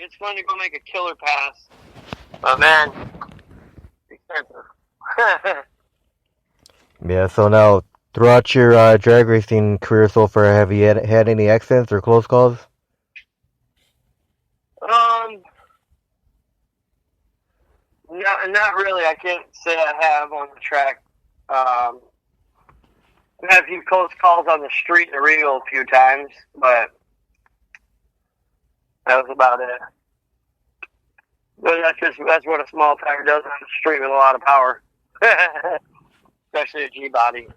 It's fun to go make a killer pass. But man, it's expensive. Yeah, so now, throughout your drag racing career so far, have you had any accidents or close calls? Not really. I can't say I have on the track. I've had a few close calls on the street in Rio a few times, but that was about it. But that's what a small tire does on the street with a lot of power, especially a G body.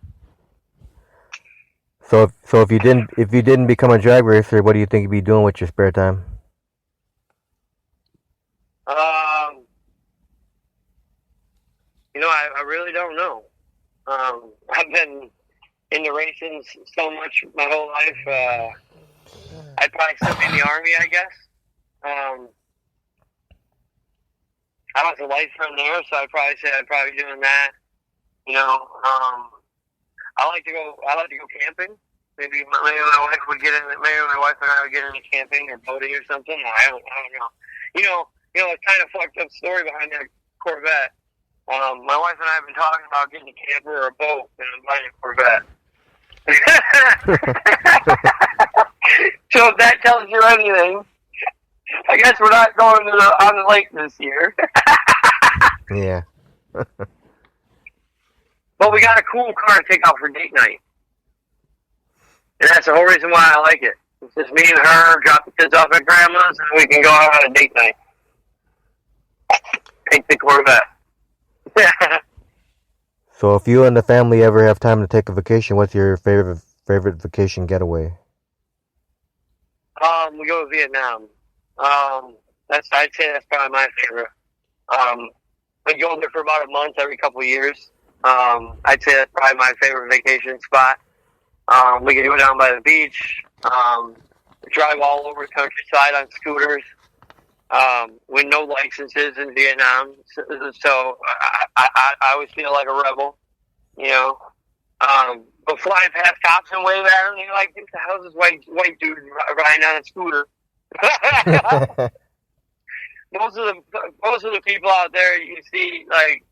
So if you didn't become a drag racer, what do you think you'd be doing with your spare time? I really don't know. I've been into racing so much my whole life. I'd probably still be in the Army, I guess. I was a lifer in there, so I'd probably say I'd probably be doing that. I like to go camping. Maybe my wife would get in. Maybe my wife and I would get into camping or boating or something. I don't know. It's kind of fucked up story behind that Corvette. My wife and I have been talking about getting a camper or a boat, and I'm buying a Corvette. So if that tells you anything, I guess we're not going on the lake this year. Yeah. But we got a cool car to take out for date night. And that's the whole reason why I like it. It's just me and her, drop the kids off at grandma's, and we can go out on a date night. Take the Corvette. So if you and the family ever have time to take a vacation, what's your favorite vacation getaway? We go to Vietnam. I'd say that's probably my favorite. We go there for about a month every couple of years. I'd say that's probably my favorite vacation spot. We can go down by the beach, drive all over the countryside on scooters, with no licenses in Vietnam. So I always feel like a rebel, But flying past cops and wave at them, you're like, what the hell is this white dude riding on a scooter? Most of the people out there you see, like,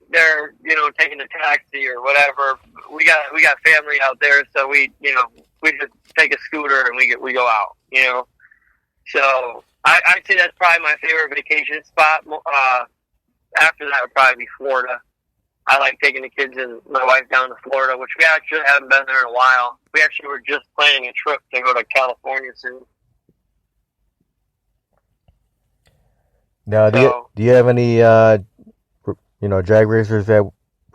they're taking a taxi or whatever. We got family out there, so we just take a scooter and we go out, So I'd say that's probably my favorite vacation spot. After that would probably be Florida. I like taking the kids and my wife down to Florida, which we actually haven't been there in a while. We actually were just planning a trip to go to California soon. Now, do you have any drag racers that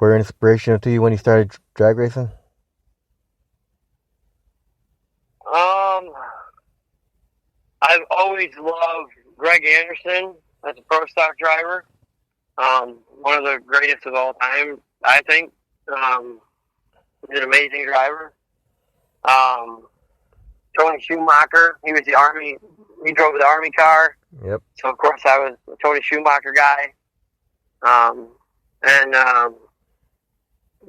were inspirational to you when you started drag racing? I've always loved Greg Anderson as a pro stock driver. One of the greatest of all time, I think. He's an amazing driver. Tony Schumacher, he was the Army. He drove the Army car. Yep. So of course I was a Tony Schumacher guy. And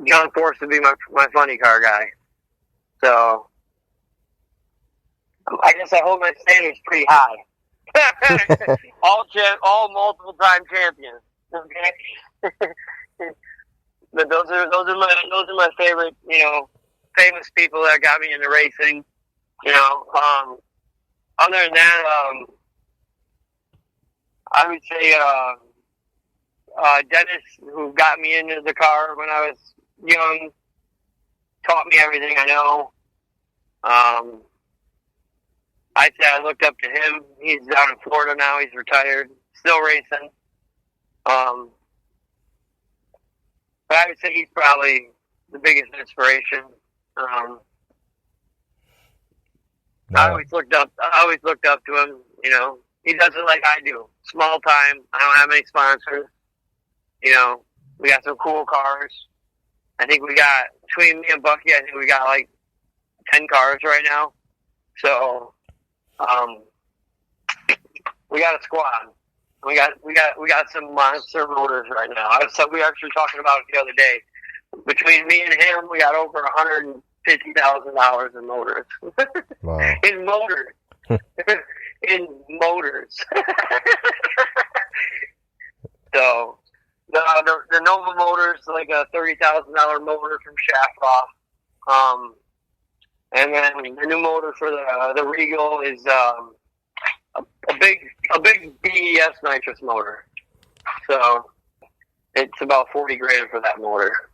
John Force would be my funny car guy. So I guess I hold my standards pretty high. all multiple time champions. Okay. But those are my favorite, famous people that got me into racing. Other than that, I would say Dennis, who got me into the car when I was young, taught me everything I know. I'd say I looked up to him. He's down in Florida now. He's retired, still racing. But I would say he's probably the biggest inspiration. I always looked up to him. He does it like I do. Small time. I don't have any sponsors. We got some cool cars. I think we got, between me and Bucky, I think we got like 10 cars right now. So, we got a squad. We got some monster motors right now. We were actually talking about it the other day. Between me and him, we got over $150,000 in motors. Wow. In motors. In motors. So the Nova motor's like a $30,000 motor from Shaftoff. And then the new motor for the Regal is a big BES nitrous motor. So it's about $40,000 for that motor.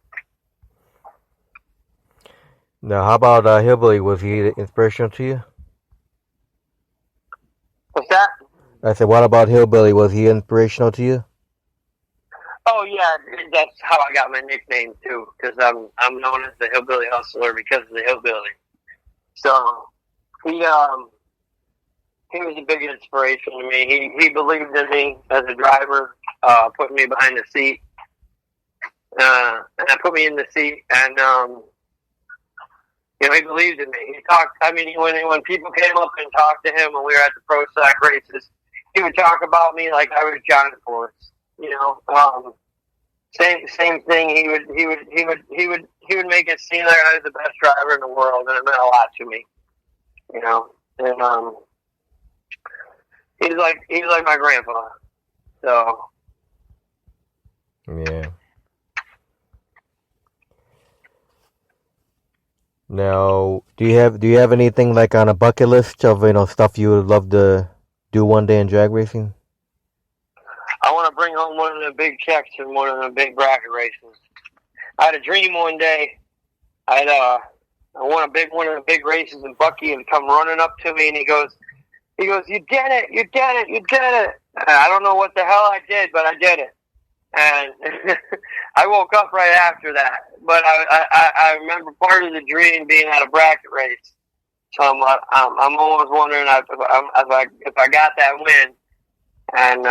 Now, how about Hillbilly? Was he inspirational to you? What's that? I said, what about Hillbilly? Was he inspirational to you? Oh yeah, that's how I got my nickname too, because I'm known as the Hillbilly Hustler because of the hillbilly. So he was a big inspiration to me. He believed in me as a driver, put me behind the seat, and put me in the seat, and he believed in me. He talked. I mean, when people came up and talked to him when we were at the Pro Stock races, he would talk about me like I was John Force. Same thing. He would make it seem like I was the best driver in the world, and it meant a lot to me. And he's like my grandpa. So yeah. Now, do you have anything like on a bucket list of stuff you would love to do one day in drag racing? I want to bring home one of the big checks from one of the big bracket races. I had a dream one day. I won one of the big races, and Bucky would come running up to me, and he goes, "You did it! You did it! You did it!" And I don't know what the hell I did, but I did it. And I woke up right after that. But I remember part of the dream being at a bracket race. So I'm always wondering if I got that win. And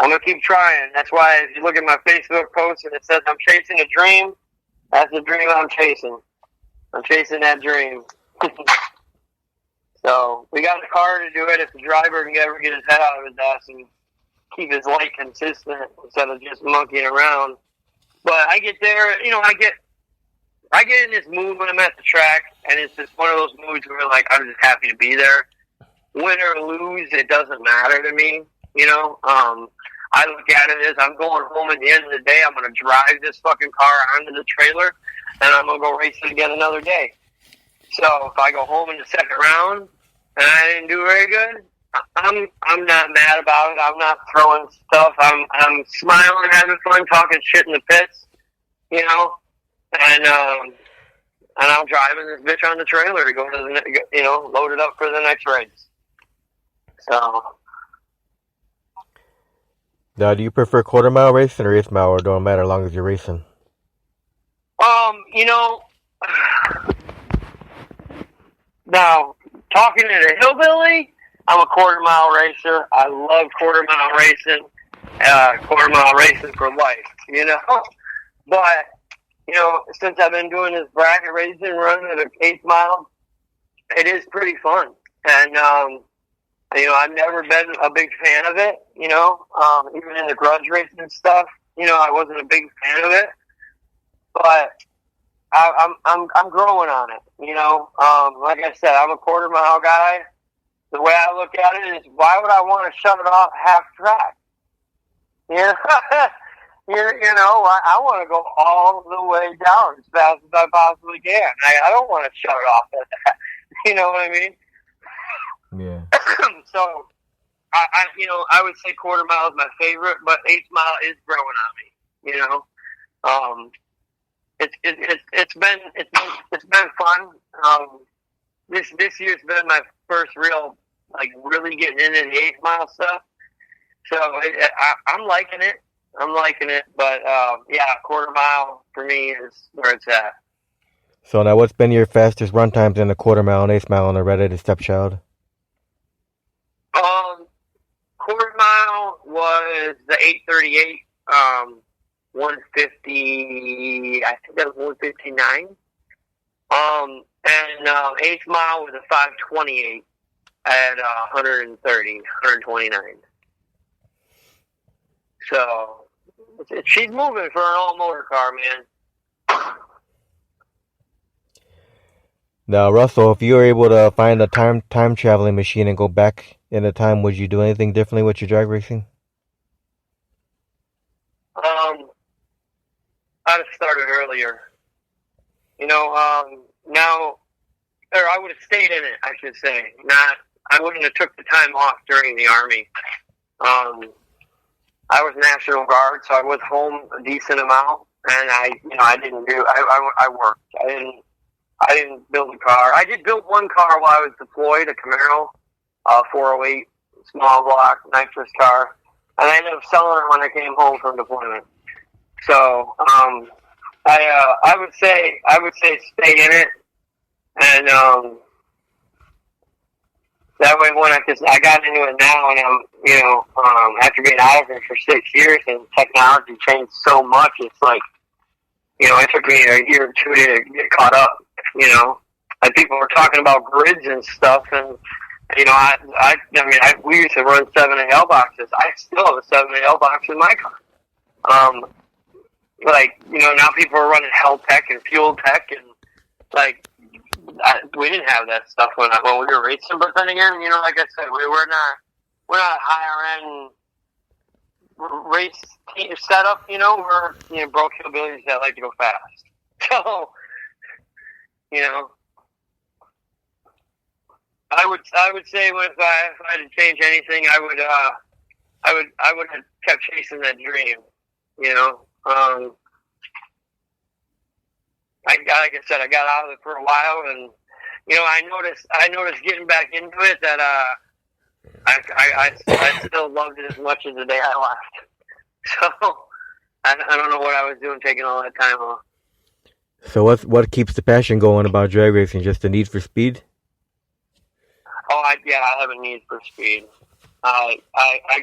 I'm going to keep trying. That's why if you look at my Facebook post and it says I'm chasing a dream, that's the dream I'm chasing. I'm chasing that dream. So we got the car to do it if the driver can ever get his head out of his ass and keep his light consistent instead of just monkeying around. But I get there, I get in this mood when I'm at the track, and it's just one of those moods where I'm just happy to be there. Win or lose, it doesn't matter to me. I look at it as I'm going home at the end of the day. I'm going to drive this fucking car onto the trailer, and I'm going to go race it again another day. So if I go home in the second round and I didn't do very good, I'm not mad about it. I'm not throwing stuff. I'm smiling, having fun, talking shit in the pits, and I'm driving this bitch on the trailer to go to the load it up for the next race. So. Now, do you prefer quarter mile racing or eighth mile, or don't matter as long as you're racing? Now, talking to the hillbilly, I'm a quarter mile racer. I love quarter mile racing. Quarter mile racing for life, But, since I've been doing this bracket racing, running at an eighth mile, it is pretty fun. And, I've never been a big fan of it, even in the grudge racing and stuff, I wasn't a big fan of it. But I'm growing on it, like I said, I'm a quarter mile guy. The way I look at it is, why would I want to shut it off half track? I want to go all the way down as fast as I possibly can. I don't want to shut it off at that. You know what I mean? Yeah. So, I would say quarter mile is my favorite, but eighth mile is growing on me. It's been fun. This year's been my first real, really getting into the eighth mile stuff. So I'm liking it. But quarter mile for me is where it's at. So now, what's been your fastest run times in the quarter mile and eighth mile on the Reddit stepchild? Quarter mile was the 8:38. 150. I think that was 159. And eighth mile was a 5:28 at 129. So she's moving for an all-motor car, man. Now, Russell, if you were able to find a time traveling machine and go back in a time, would you do anything differently with your drag racing? I'd have started earlier. Now, or I would have stayed in it, I should say. I wouldn't have took the time off during the Army. Um, I was National Guard, so I was home a decent amount, and I didn't do. I worked. I didn't build a car. I did build one car while I was deployed, a Camaro, 408 small block nitrous car, and I ended up selling it when I came home from deployment. So I would say stay in it, and that way when I got into it now, and I'm after being out of it for 6 years, and technology changed so much. It's like it took me a year or two to get caught up. And people were talking about grids and stuff, and we used to run 7AL boxes. I still have a 7AL box in my car. Now people are running Hell Tech and Fuel Tech, and we didn't have that stuff when we were racing. But then again, like I said, we're not higher end race team setup. We're broke hillbillies that like to go fast. So I would say if I had to change anything, I would have kept chasing that dream. Like I said, I got out of it for a while, and I noticed getting back into it that I still loved it as much as the day I left. So I don't know what I was doing taking all that time off. So what keeps the passion going about drag racing? Just the need for speed? Oh, I have a need for speed. I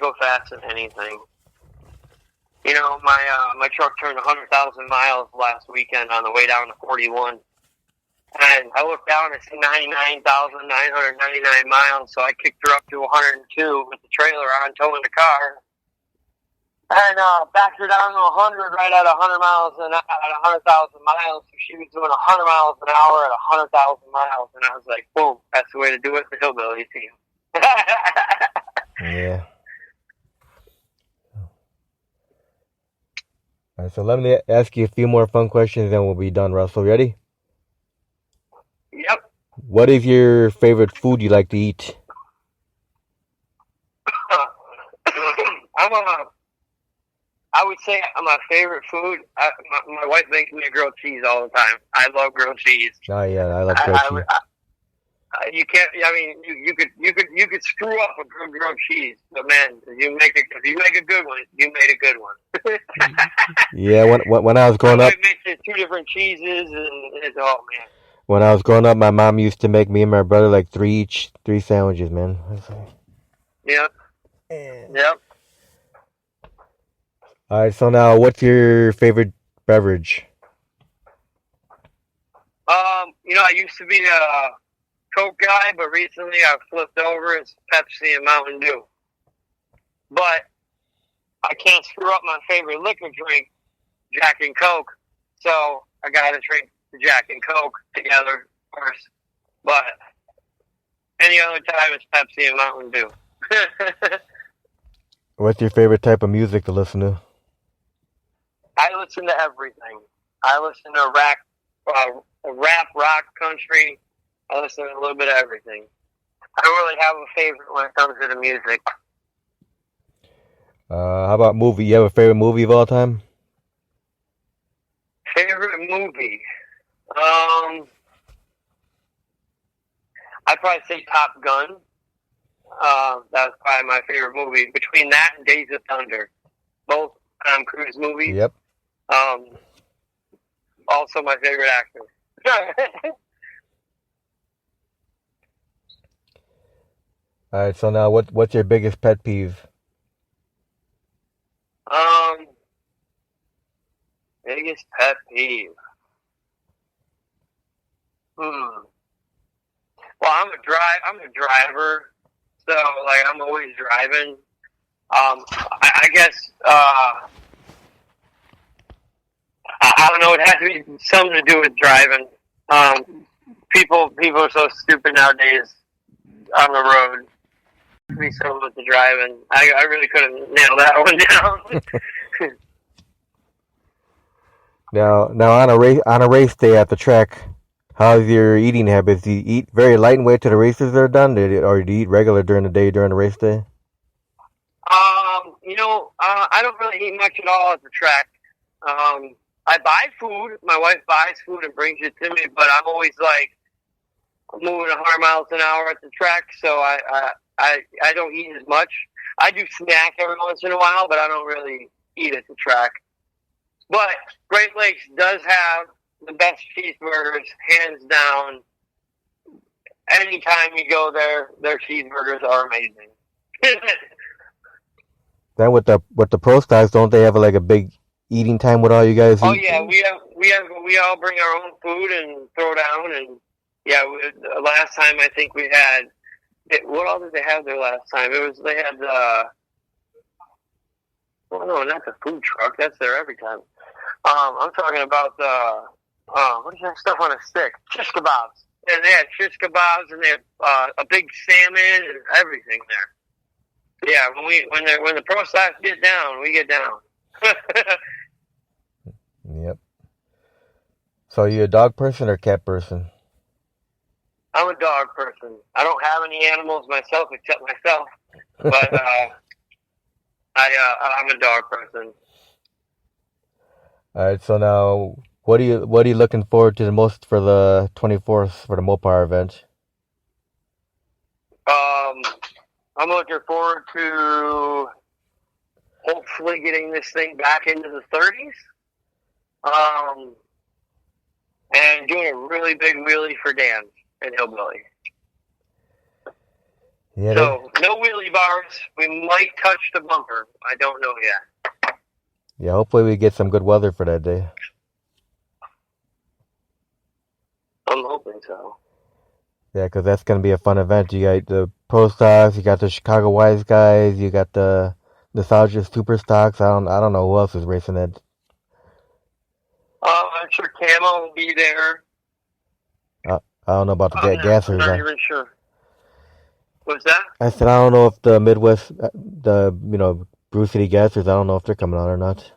go fast in anything. My truck turned 100,000 miles last weekend on the way down to 41. And I looked down and see 99,999 miles, so I kicked her up to 102 with the trailer on, towing the car. And backed her down to 100 right at 100 miles at 100,000 miles. So she was doing 100 miles an hour at 100,000 miles. And I was like, boom, that's the way to do it, the hillbilly team. Yeah. All right, so let me ask you a few more fun questions, and we'll be done. Russell, ready? Yep. What is your favorite food you like to eat? I would say my favorite food. My wife makes me a grilled cheese all the time. I love grilled cheese. Oh yeah, I love grilled cheese. You can't. I mean, you could screw up a good grilled cheese, but man, if you make a good one, you made a good one. Yeah, when I was growing up, mixed two different cheeses, and it's man. When I was growing up, my mom used to make me and my brother like three sandwiches, man. Yep. Yep. All right, so now, what's your favorite beverage? I used to be a Coke guy, but recently I've flipped over. It's Pepsi and Mountain Dew. But I can't screw up my favorite liquor drink, Jack and Coke. So I gotta drink the Jack and Coke together first. But any other time, it's Pepsi and Mountain Dew. What's your favorite type of music to listen to? I listen to everything. I listen to rap, rock, country. I listen to a little bit of everything. I don't really have a favorite when it comes to the music. How about movie? You have a favorite movie of all time? Favorite movie? I'd probably say Top Gun. That was probably my favorite movie. Between that and Days of Thunder. Both Tom Cruise movies. Yep. Also my favorite actor. All right, so now what's your biggest pet peeve? Biggest pet peeve. Well, I'm a driver, so I'm always driving. I guess I don't know. It has to be something to do with driving. People are so stupid nowadays on the road. Me so with the driving. I really couldn't nail that one down. Now on a race day at the track, how's your eating habits? Do you eat very light and wait till the races are done, or do you eat regular during the day during the race day? I don't really eat much at all at the track. I buy food. My wife buys food and brings it to me, but I'm always like moving 100 miles an hour at the track, so I don't eat as much. I do snack every once in a while, but I don't really eat at the track. But Great Lakes does have the best cheeseburgers, hands down. Anytime you go there, their cheeseburgers are amazing. Then with the pro stocks, don't they have like a big eating time with all you guys? Oh eat? yeah, we all bring our own food and throw down, and yeah. Last time I think we had. What all did they have there last time? They had well, no, not the food truck. That's there every time. I'm talking about the what is that stuff on a stick? Shish kebabs. And they had shish kebabs, and they had a big salmon and everything there. Yeah, when the pro stocks get down, we get down. Yep. So are you a dog person or cat person? I'm a dog person. I don't have any animals myself except myself, but I'm a dog person. All right. So now, what are you looking forward to the most for the 24th for the Mopar event? I'm looking forward to hopefully getting this thing back into the 30s. And doing a really big wheelie for Dan and Hillbilly. Yeah. So, no wheelie bars. We might touch the bumper. I don't know yet. Yeah, hopefully we get some good weather for that day. I'm hoping so. Yeah, because that's going to be a fun event. You got the Pro Stocks, you got the Chicago Wise guys, you got the Nostalgia Super Stocks. I don't know who else is racing that. I'm sure Camo will be there. I don't know about the gassers. I'm not even sure. What's that? I said I don't know if the Midwest, Brew City gassers. I don't know if they're coming out or not.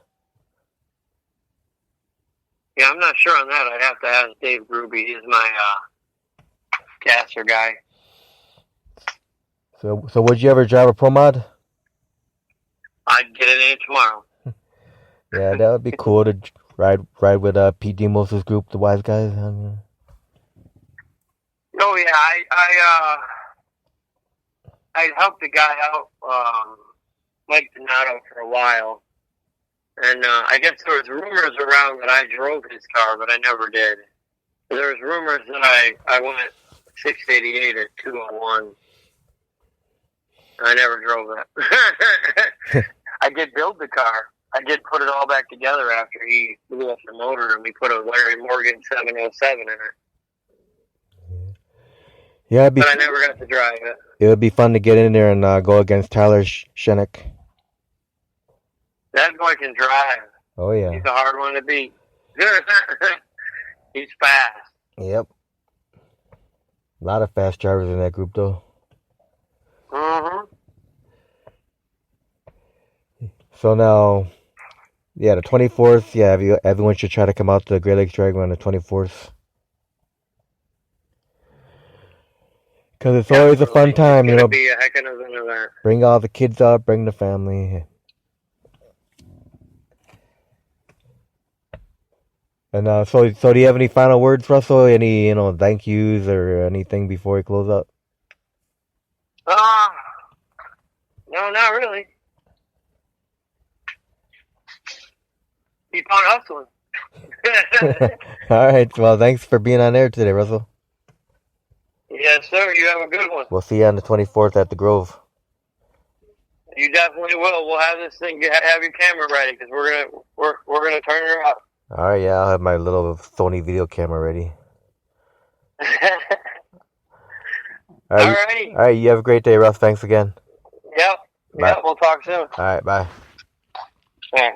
Yeah, I'm not sure on that. I'd have to ask Dave Ruby. He's my gasser guy. So would you ever drive a Pro Mod? I'd get it in tomorrow. Yeah, that would be cool to ride with Pete Demos' group, the Wise Guys. Oh yeah, I helped a guy out, Mike Donato, for a while, and I guess there was rumors around that I drove his car, but I never did. There was rumors that I went 688 or 201. I never drove that. I did build the car. I did put it all back together after he blew up the motor, and we put a Larry Morgan 707 in it. Yeah, but I never got to drive it. It would be fun to get in there and go against Tyler Shennick. That boy can drive. Oh, yeah. He's a hard one to beat. He's fast. Yep. A lot of fast drivers in that group, though. Mm-hmm. So now, yeah, the 24th, yeah, everyone should try to come out to the Great Lakes Dragway on the 24th. Because it's always a fun time, It's going to be a heck of an event. Bring all the kids out, bring the family. And so do you have any final words, Russell? Any, thank yous or anything before we close up? No, not really. Keep on hustling. All right. Well, thanks for being on air today, Russell. Yes, sir. You have a good one. We'll see you on the 24th at the Grove. You definitely will. We'll have this thing. Have your camera ready because we're gonna turn her up. All right. Yeah, I'll have my little Sony video camera ready. All right. All right. You have a great day, Russ. Thanks again. Yep. Bye. Yep. We'll talk soon. All right. Bye. All right.